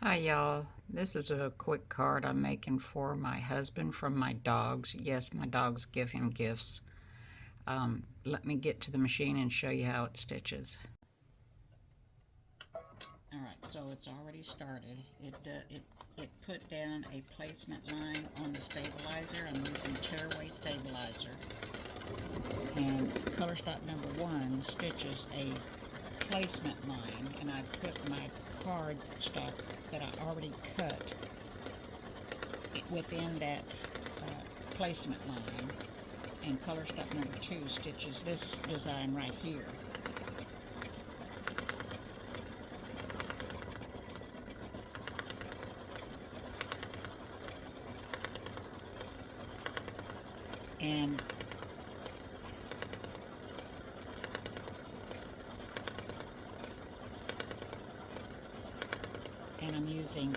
Hi y'all. This is a quick card I'm making for my husband from my dogs. Yes, my dogs give him gifts. Let me get to the machine and show you how it stitches. Alright, so it's already started. It put down a placement line on the stabilizer. I'm using tearaway stabilizer. And color stock number 1 stitches a placement line, and I put my card stock that I already cut within that placement line, and color stock number 2 stitches this design right here. And I'm using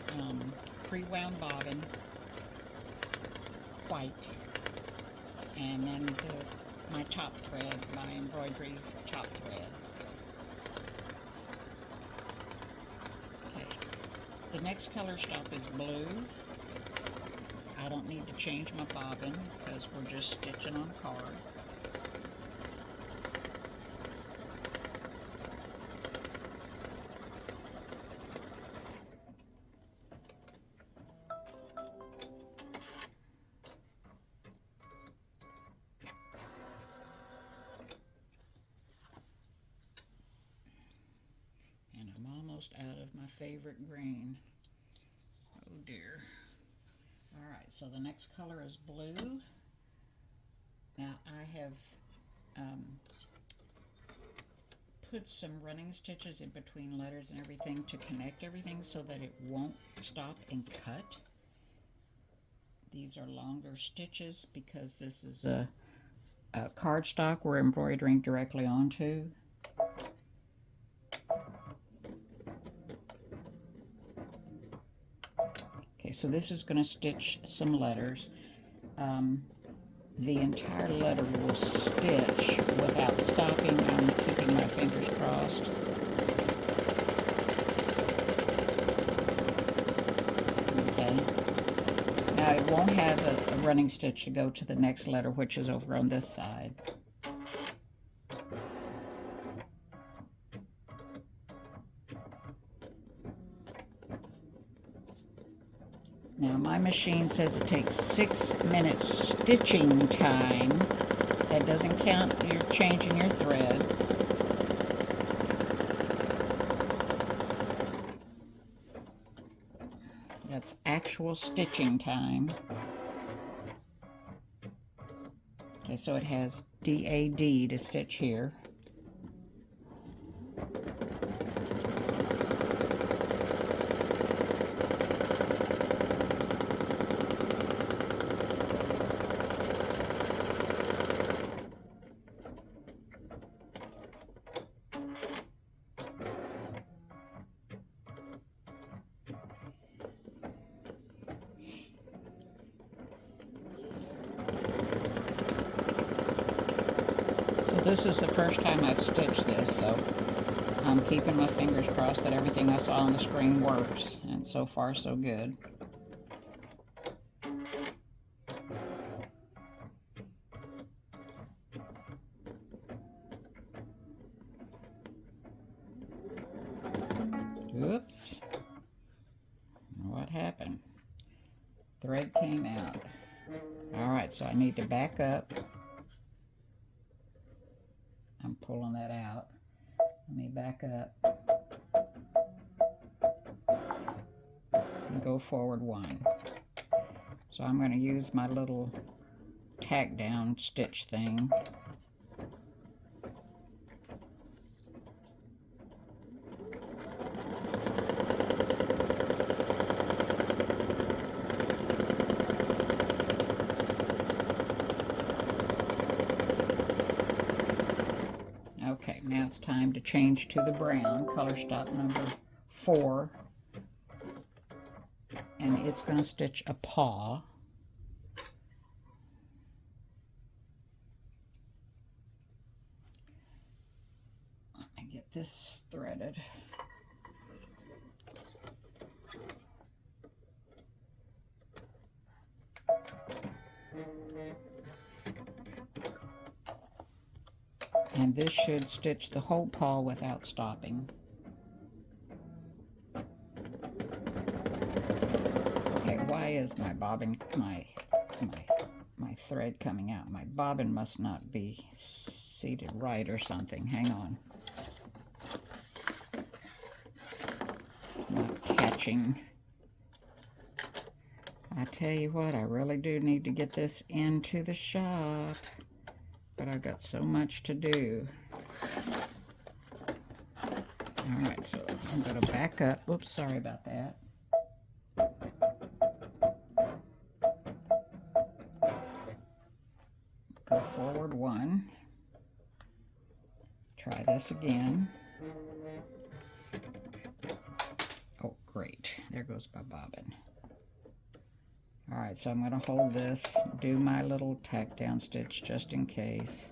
pre-wound bobbin, white, and then my top thread, my embroidery top thread. Okay. The next color stock is blue. I don't need to change my bobbin because we're just stitching on card. And I'm almost out of my favorite green. Oh dear. Alright, so the next color is blue. Now I have put some running stitches in between letters and everything to connect everything so that it won't stop and cut. These are longer stitches because this is a cardstock we're embroidering directly onto. Okay, so this is going to stitch some letters. The entire letter will stitch without stopping. I'm keeping my fingers crossed. Okay. Now it won't have a running stitch to go to the next letter, which is over on this side. Now my machine says it takes 6 minutes stitching time. That doesn't count your changing your thread. That's actual stitching time. Okay, so it has DAD to stitch here. This is the first time I've stitched this, so I'm keeping my fingers crossed that everything I saw on the screen works, and so far so good. Oops. What happened? Thread came out. Alright, so I need to back up. I'm pulling that out. Let me back up and go forward 1. So I'm going to use my little tack down stitch thing. Okay, now it's time to change to the brown, color stock number 4. And it's going to stitch a paw. Let me get this threaded. And this should stitch the whole paw without stopping. Okay, why is my bobbin, my thread coming out? My bobbin must not be seated right or something. Hang on. It's not catching. I tell you what, I really do need to get this into the shop, but I've got so much to do. All right, so I'm going to back up. Oops, sorry about that. Go forward one. Try this again. Oh, great. There goes my bobbin. All right, so I'm going to hold this, do my little tack down stitch just in case.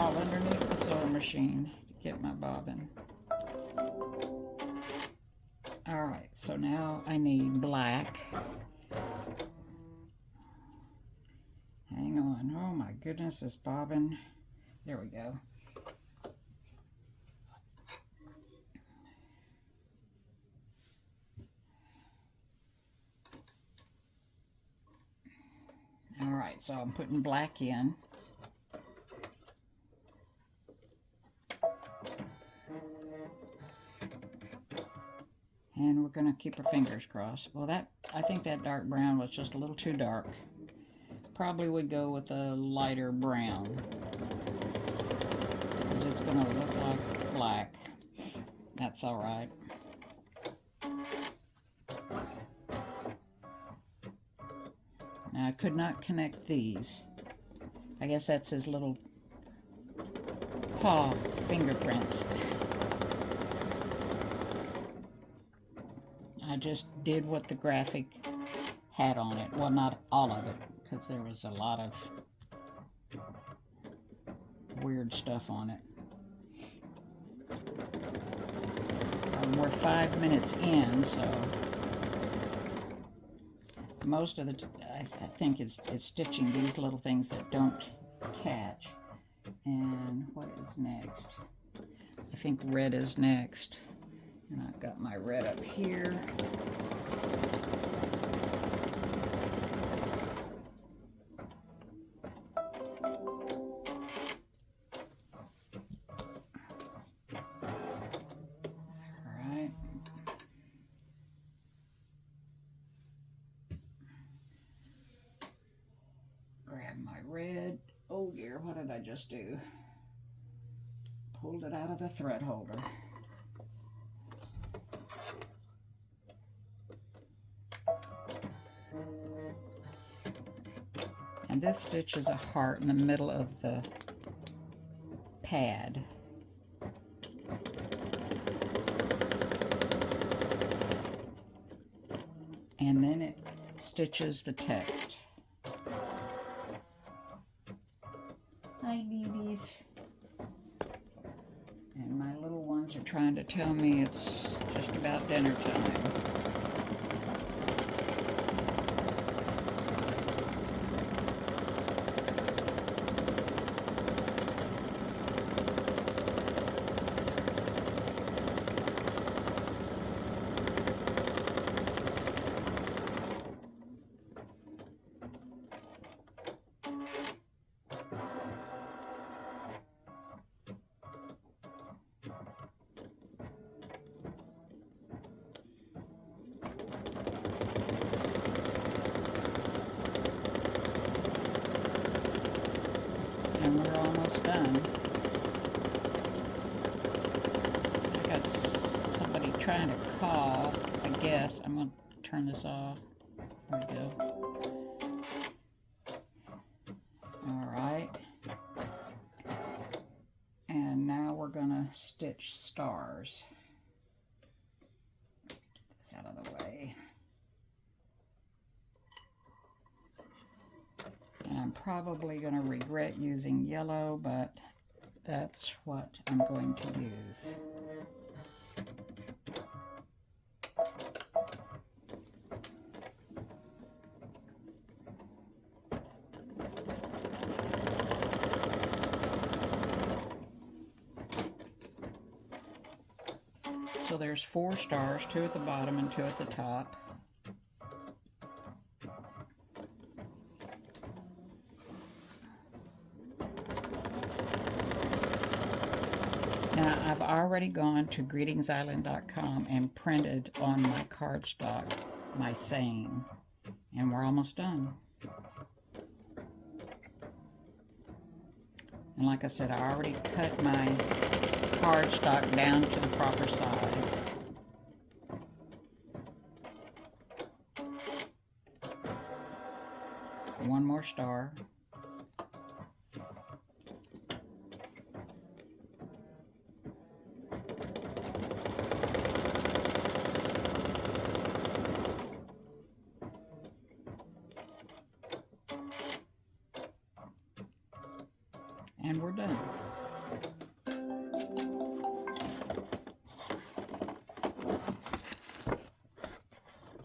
Underneath the sewing machine to get my bobbin. Alright, so now I need black. Hang on. Oh my goodness, this bobbin. There we go. Alright, so I'm putting black in. And we're going to keep our fingers crossed. Well, I think that dark brown was just a little too dark. Probably would go with a lighter brown, because it's going to look like black. That's all right. Now, I could not connect these. I guess that's his little paw fingerprints. I just did what the graphic had on it. Well, not all of it, because there was a lot of weird stuff on it. We're 5 minutes in, so most of the I think is stitching these little things that don't catch. And what is next? I think red is next. And I've got my red up here. Alright. Grab my red. Oh dear, what did I just do? Pulled it out of the thread holder. And this stitch is a heart in the middle of the pad. And then it stitches the text. Hi, babies. And my little ones are trying to tell me it's just about dinner time. And we're almost done. I got somebody trying to call, I guess. I'm going to turn this off. There we go. gonna stitch stars. Get this out of the way. And I'm probably gonna regret using yellow, but that's what I'm going to use. So there's 4 stars, 2 at the bottom and 2 at the top. Now, I've already gone to greetingsisland.com and printed on my cardstock my saying, and we're almost done. And like I said, I already cut my cardstock down to the proper size. One more star. And we're done.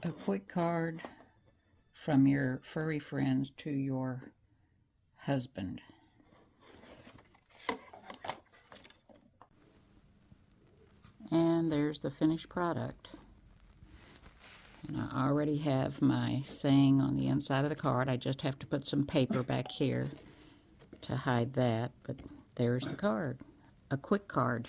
A quick card from your furry friends to your husband. And there's the finished product. And I already have my saying on the inside of the card. I just have to put some paper back here to hide that, but there's the card. A quick card.